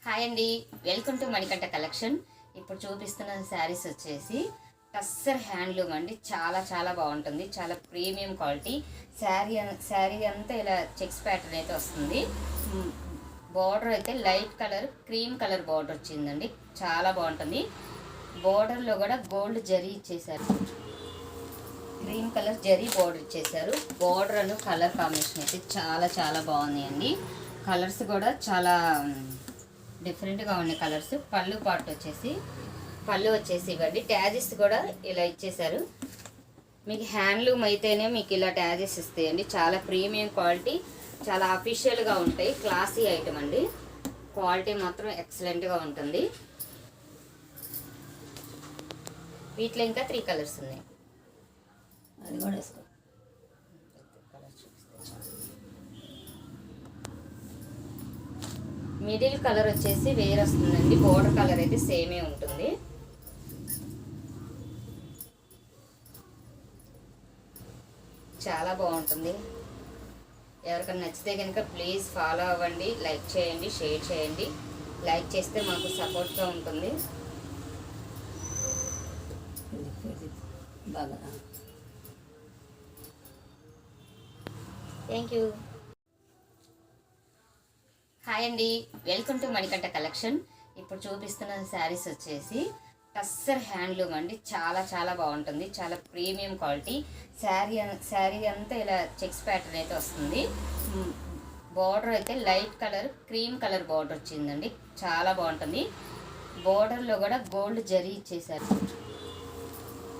Hi అండి, welcome to Manikanta collection. ఇప్పుడు చూపిస్తున్న శారీస్ వచ్చేసి టస్సర్ హ్యాండ్లూమ్ అండి. చాలా చాలా బాగుంటుంది, చాలా ప్రీమియం క్వాలిటీ. శారీ అంతా ఇలా చెక్స్ ప్యాటర్న్ అయితే వస్తుంది. బార్డర్ అయితే light colour cream colour border వచ్చిందండి, చాలా బాగుంటుంది. బార్డర్లో కూడా గోల్డ్ జరీ ఇచ్చేసారు, క్రీమ్ కలర్ జరీ బార్డర్ ఇచ్చేసారు. బార్డర్ అను కలర్ కాంబినేషన్ అయితే చాలా చాలా బాగున్నాయండి. కలర్స్ కూడా చాలా డిఫరెంట్గా ఉన్నాయి కలర్స్. పళ్ళు వచ్చేసి ఇవ్వండి. ట్యాజెస్ కూడా ఇలా ఇచ్చేసారు. మీకు హ్యాండ్లూమ్ అయితేనే మీకు ఇలా ట్యాజెస్ ఇస్తాయండి. చాలా ప్రీమియం క్వాలిటీ, చాలా అఫీషియల్గా ఉంటాయి. క్లాసీ ఐటమ్ అండి, క్వాలిటీ మాత్రం ఎక్సలెంట్గా ఉంటుంది. వీటిలో ఇంకా 3 కలర్స్ ఉన్నాయి, అది కూడా వేసుకో. మిడిల్ కలర్ వచ్చేసి వేరే వస్తుందండి, బోర్డర్ కలర్ అయితే సేమే ఉంటుంది. చాలా బాగుంటుంది. ఎవరికైనా నచ్చితే కనుక ప్లీజ్ ఫాలో అవ్వండి, లైక్ చేయండి, షేర్ చేయండి. లైక్ చేస్తే మాకు సపోర్ట్గా ఉంటుంది. Thank you. హాయ్ అండి, వెల్కమ్ టు మణికంఠ కలెక్షన్. ఇప్పుడు చూపిస్తున్న శారీస్ వచ్చేసి టస్సర్ హ్యాండ్లూమ్ అండి. చాలా చాలా బాగుంటుంది, చాలా ప్రీమియం క్వాలిటీ. శారీ అంతా ఇలా చెక్స్ ప్యాటర్న్ అయితే వస్తుంది. బార్డర్ అయితే light colour cream colour border వచ్చిందండి, చాలా బాగుంటుంది. బార్డర్లో కూడా గోల్డ్ జరీ ఇచ్చేసారు,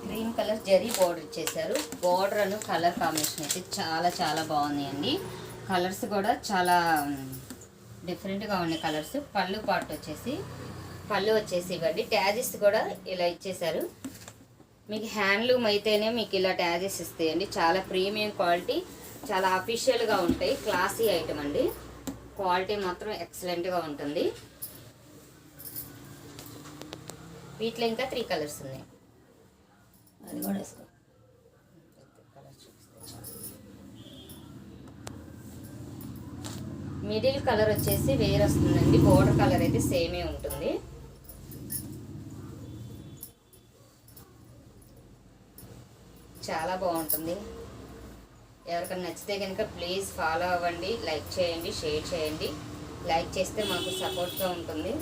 క్రీమ్ కలర్ జరీ బార్డర్ ఇచ్చేసారు. బార్డర్ అను కలర్ కాంబినేషన్ అయితే చాలా చాలా బాగున్నాయండి. కలర్స్ కూడా చాలా డిఫరెంట్గా ఉన్నాయి కలర్స్. పళ్ళు వచ్చేసి ఇవ్వండి. ట్యాజెస్ కూడా ఇలా ఇచ్చేసారు. మీకు హ్యాండ్లూమ్ అయితేనే మీకు ఇలా ట్యాజెస్ ఇస్తాయండి. చాలా ప్రీమియం క్వాలిటీ, చాలా అఫీషియల్గా ఉంటాయి. క్లాసీ ఐటమ్ అండి, క్వాలిటీ మాత్రం ఎక్సలెంట్గా ఉంటుంది. వీటిలో ఇంకా 3 కలర్స్ ఉన్నాయి, అది కూడా వేసుకో. మిడిల్ కలర్ వచ్చేసి వేరే వస్తుందండి, బోర్డర్ కలర్ అయితే సేమే ఉంటుంది. చాలా బాగుంటుంది. ఎవరికైనా నచ్చితే కనుక ప్లీజ్ ఫాలో అవ్వండి, లైక్ చేయండి, షేర్ చేయండి. లైక్ చేస్తే మాకు సపోర్ట్గా ఉంటుంది.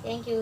Thank you.